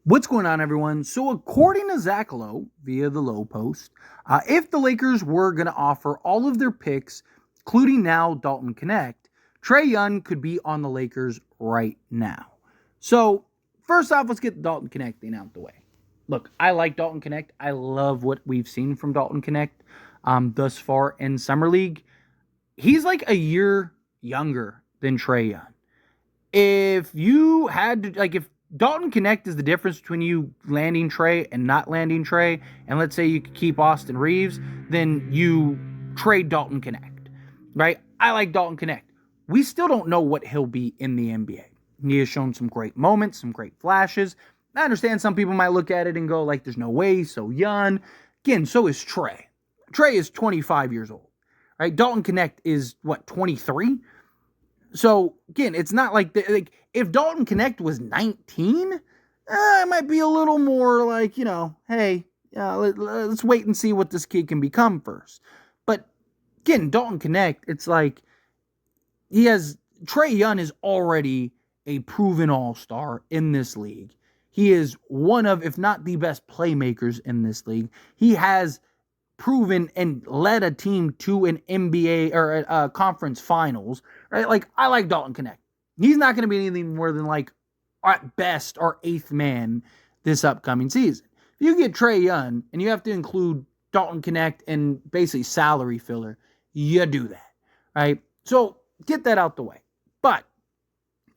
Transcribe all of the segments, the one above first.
What's going on, everyone? So, according to Zach Lowe via the Lowe Post, if the Lakers were going to offer all of their picks, including now Dalton Knecht, Trae Young could be on the Lakers right now. So, first off, let's get the Dalton Knecht thing out the way. Look, I like Dalton Knecht. I love what we've seen from Dalton Knecht thus far in Summer League. He's like a year younger than Trae Young. If you had to, if Dalton Knecht is the difference between you landing Trey and not landing Trey, and let's say you could keep Austin Reeves, then you trade Dalton Knecht, right? I like Dalton Knecht. We still don't know what he'll be in the NBA. He has shown some great moments, some great flashes. I understand some people might look at it and go, there's no way, he's so young. Again, so is Trey. Trey is 25 years old, right? Dalton Knecht is, 23? So, again, it's not if Dalton Knecht was 19, it might be a little more hey, let's wait and see what this kid can become first. But, again, Dalton Knecht, it's Trae Young is already a proven all-star in this league. He is one of, if not the best playmakers in this league. He has proven and led a team to an NBA or a conference finals, right? I like Dalton Knecht. He's not going to be anything more than at best our eighth man this upcoming season. If you get Trae Young and you have to include Dalton Knecht and basically salary filler, you do that, right? So get that out the way. But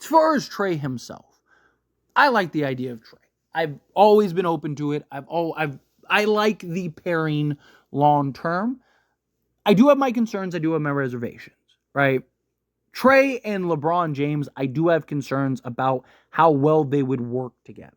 as far as Trae himself, I like the idea of Trae. I've always been open to it. I like the pairing long term. I do have my concerns. I do have my reservations, right? Trey and LeBron James, I do have concerns about how well they would work together.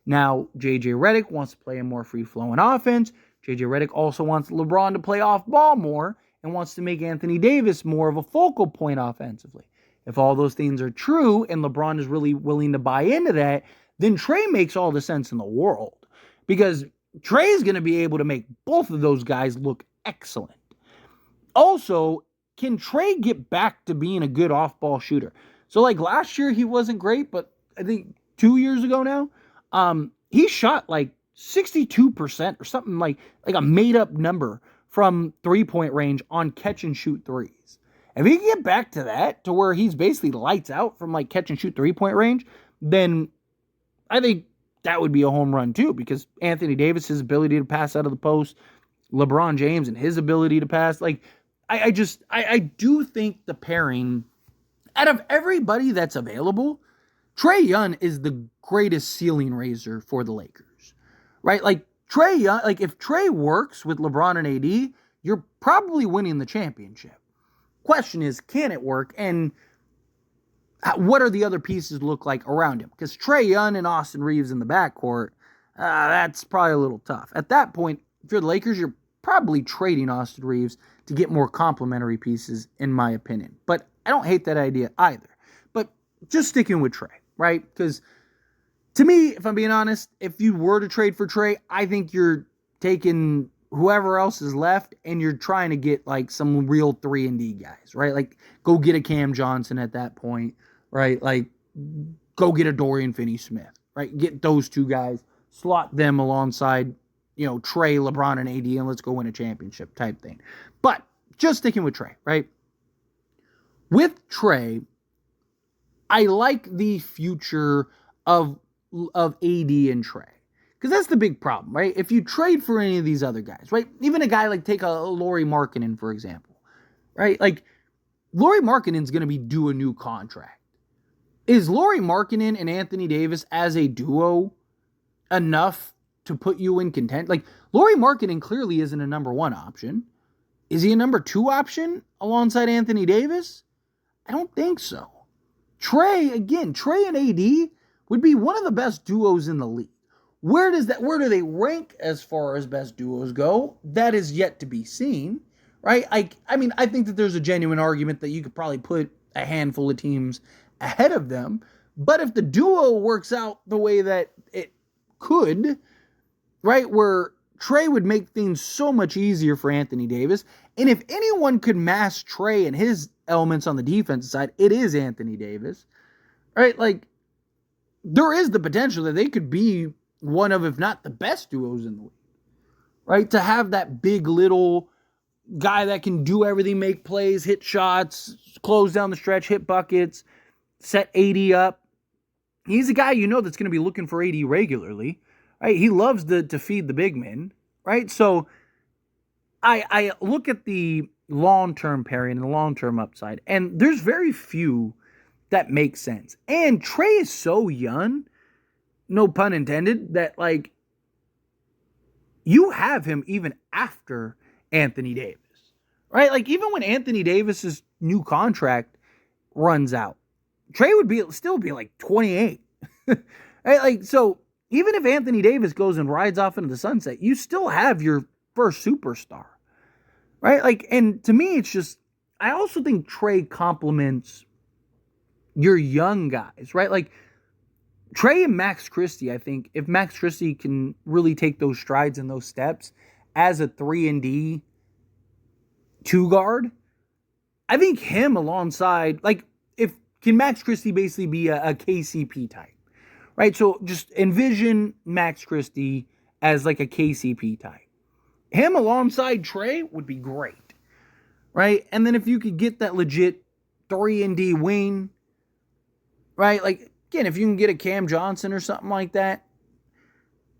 Now, JJ Redick wants to play a more free-flowing offense. JJ Redick also wants LeBron to play off ball more and wants to make Anthony Davis more of a focal point offensively. If all those things are true and LeBron is really willing to buy into that, then Trey makes all the sense in the world, because Trey is going to be able to make both of those guys look excellent. Also, can Trey get back to being a good off-ball shooter? So, last year, he wasn't great, but I think 2 years ago now, he shot 62% or something like a made-up number from three-point range on catch-and-shoot threes. If he can get back to that, to where he's basically lights out from catch-and-shoot three-point range, then I think that would be a home run too, because Anthony Davis, his ability to pass out of the post, LeBron James and his ability to pass, I do think the pairing, out of everybody that's available, Trae Young is the greatest ceiling raiser for the Lakers, right? Trae Young, if Trae works with LeBron and AD, you're probably winning the championship. Question is, can it work? And what are the other pieces look like around him? Because Trae Young and Austin Reeves in the backcourt, that's probably a little tough. At that point, if you're the Lakers, you're probably trading Austin Reeves to get more complementary pieces, in my opinion. But I don't hate that idea either. But just sticking with Trae, right? Because to me, if I'm being honest, if you were to trade for Trae, I think you're taking whoever else is left and you're trying to get some real 3-and-D guys, right? Go get a Cam Johnson at that point, right? Go get a Dorian Finney-Smith, right? Get those two guys, slot them alongside, Trey, LeBron, and AD, and let's go win a championship type thing. But just sticking with Trey, right? With Trey, I like the future of AD and Trey. Because that's the big problem, right? If you trade for any of these other guys, right? Even a guy take a Lauri Markkanen, for example, right? Lauri Markkanen's going to be due a new contract. Is Lauri Markkanen and Anthony Davis as a duo enough to put you in contention? Lauri Markkanen clearly isn't a number one option. Is he a number two option alongside Anthony Davis? I don't think so. Trey and AD would be one of the best duos in the league. Where do they rank as far as best duos go? That is yet to be seen, right? I think that there's a genuine argument that you could probably put a handful of teams ahead of them. But if the duo works out the way that it could, right, where Trey would make things so much easier for Anthony Davis, and if anyone could mask Trey and his elements on the defensive side, it is Anthony Davis, right? There is the potential that they could be one of, if not the best duos in the league, right? To have that big little guy that can do everything, make plays, hit shots, close down the stretch, hit buckets, set AD up. He's a guy that's going to be looking for AD regularly, right? He loves to feed the big men, right? So I look at the long-term pairing and the long-term upside, and there's very few that make sense. And Trae is so young, no pun intended, that like you have him even after Anthony Davis, right? Like even when Anthony Davis's new contract runs out, Trae would still be like 28, right? Like so, even if Anthony Davis goes and rides off into the sunset, you still have your first superstar, right? Like, and to me, it's just I also think Trae complements your young guys, right? Like Trae and Max Christie, I think if Max Christie can really take those strides and those steps as a 3-and-D 2 guard, I think him alongside, like, can Max Christie basically be a KCP type, right? So just envision Max Christie as like a KCP type. Him alongside Trae would be great, right? And then if you could get that legit 3-and-D wing, right? Like, again, if you can get a Cam Johnson or something like that,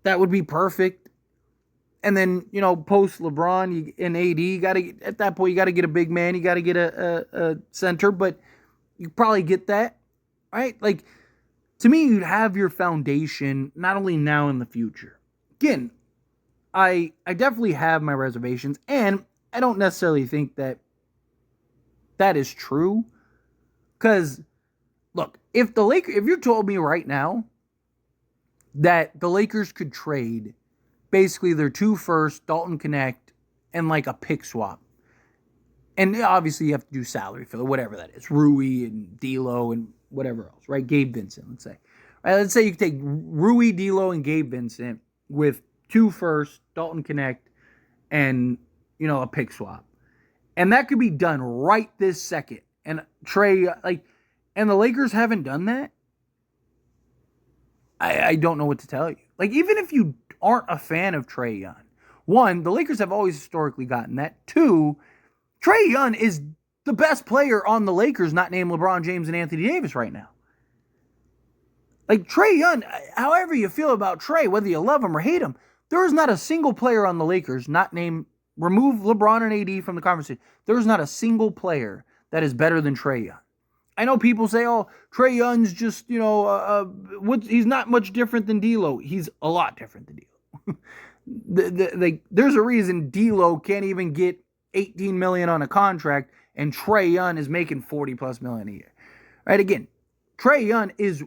that would be perfect. And then, post LeBron and AD, at that point, you got to get a big man. You got to get a center, but you probably get that, right? Like, to me, you'd have your foundation not only now in the future. Again, I definitely have my reservations, and I don't necessarily think that is true. Because, look, if you told me right now that the Lakers could trade basically their 2 firsts, Dalton Knecht, and like a pick swap, and obviously you have to do salary for whatever that is, Rui and D'Lo and whatever else, right? Gabe Vincent, let's say. Right, let's say you could take Rui, D'Lo, and Gabe Vincent with 2 firsts, Dalton Knecht, and a pick swap, and that could be done right this second. And Trey, and the Lakers haven't done that. I don't know what to tell you. Like, even if you aren't a fan of Trae Young, 1, the Lakers have always historically gotten that. 2, Trae Young is the best player on the Lakers, not named LeBron James and Anthony Davis right now. Like, Trae Young, however you feel about Trae, whether you love him or hate him, there is not a single player on the Lakers not named, remove LeBron and AD from the conversation, there is not a single player that is better than Trae Young. I know people say, oh, Trae Young's just, he's not much different than D'Lo. He's a lot different than D'Lo. There's a reason D'Lo can't even get $18 million on a contract, and Trae Young is making $40+ million a year. Right? Again, Trae Young is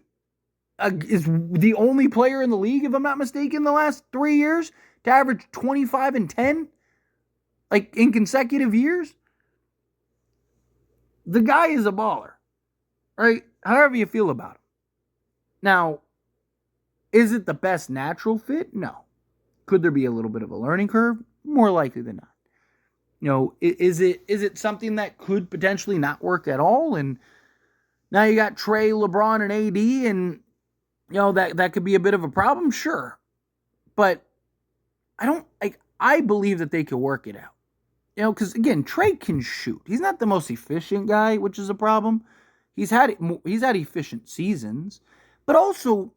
the only player in the league, if I'm not mistaken, the last 3 years to average 25 and 10, like in consecutive years. The guy is a baller, right? However you feel about him. Now, is it the best natural fit? No. Could there be a little bit of a learning curve? More likely than not. Is it something that could potentially not work at all? And now you got Trey, LeBron, and AD, and that could be a bit of a problem, sure. But I believe that they could work it out. Because again, Trey can shoot. He's not the most efficient guy, which is a problem. He's had efficient seasons, but also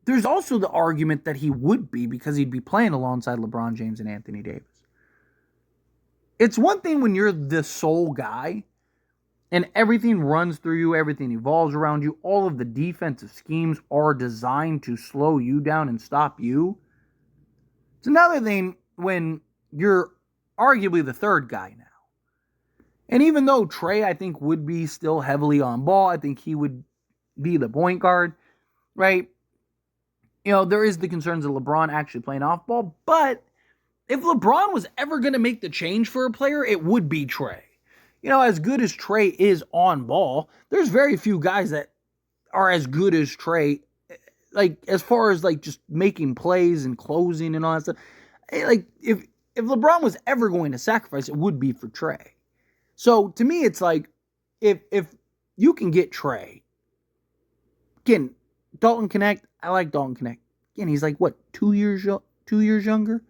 there's also the argument that he would be because he'd be playing alongside LeBron James and Anthony Davis. It's one thing when you're the sole guy and everything runs through you, everything evolves around you, all of the defensive schemes are designed to slow you down and stop you. It's another thing when you're arguably the third guy now. And even though Trey, I think, would be still heavily on ball, I think he would be the point guard, right? There is the concerns of LeBron actually playing off ball, but if LeBron was ever going to make the change for a player, it would be Trey. As good as Trey is on ball, there's very few guys that are as good as Trey, like, as far as, like, just making plays and closing and all that stuff. Like, if LeBron was ever going to sacrifice, it would be for Trey. So, to me, it's like, if you can get Trey, again, Dalton Knecht, I like Dalton Knecht. again, he's like, what, 2 years younger?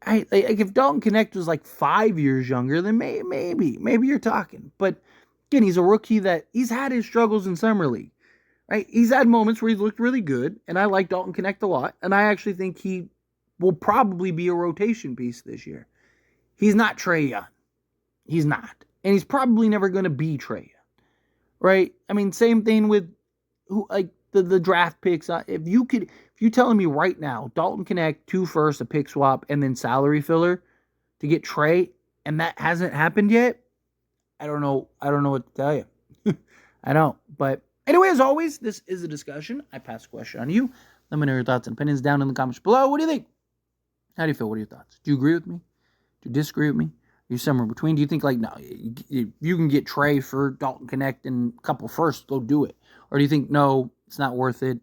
Like if Dalton Knecht was like 5 years younger, then maybe you're talking. But again, he's a rookie that he's had his struggles in summer league, right? He's had moments where he's looked really good, and I like Dalton Knecht a lot, and I actually think he will probably be a rotation piece this year. He's not Trae Young. He's not. And he's probably never going to be Trae Young, right? I mean, same thing with the draft picks. If you telling me right now, Dalton Knecht, 2 firsts, a pick swap, and then salary filler to get Trey, and that hasn't happened yet, I don't know what to tell you. I don't. But anyway, as always, this is a discussion. I pass the question on to you. Let me know your thoughts and opinions down in the comments below. What do you think? How do you feel? What are your thoughts? Do you agree with me? Do you disagree with me? Are you somewhere in between? Do you think, like, no, you can get Trey for Dalton Knecht and a couple firsts, go do it? Or do you think, no, it's not worth it,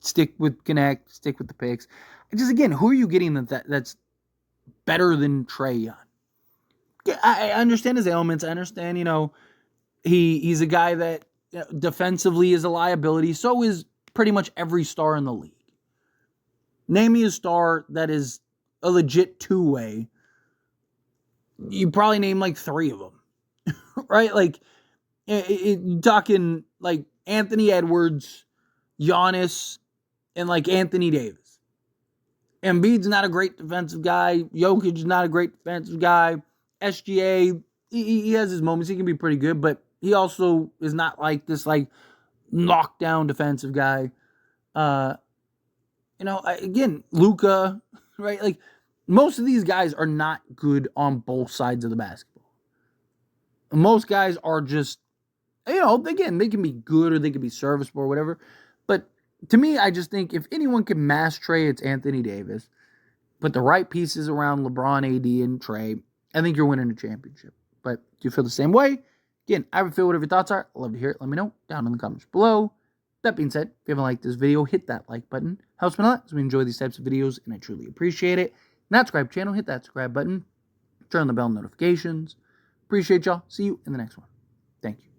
stick with Knecht, stick with the picks? Just, again, who are you getting that's better than Trae Young? I understand his ailments. I understand, he's a guy that defensively is a liability. So is pretty much every star in the league. Name me a star that is a legit two-way. You probably name like 3 of them, right? Like, you're talking like Anthony Edwards, Giannis, and like Anthony Davis. Embiid's not a great defensive guy. Jokic is not a great defensive guy. SGA, he has his moments. He can be pretty good, but he also is not like this like knockdown defensive guy. Again, Luka, right? Like, most of these guys are not good on both sides of the basketball. Most guys are just, again, they can be good or they can be serviceable or whatever. But to me, I just think if anyone can mask Trey, it's Anthony Davis. Put the right pieces around LeBron, AD, and Trey, I think you're winning a championship. But do you feel the same way? Again, I would feel whatever your thoughts are. I'd love to hear it. Let me know down in the comments below. That being said, if you haven't liked this video, hit that like button. Helps me a lot as we enjoy these types of videos, and I truly appreciate it. Not subscribe channel, hit that subscribe button. Turn on the bell notifications. Appreciate y'all. See you in the next one. Thank you.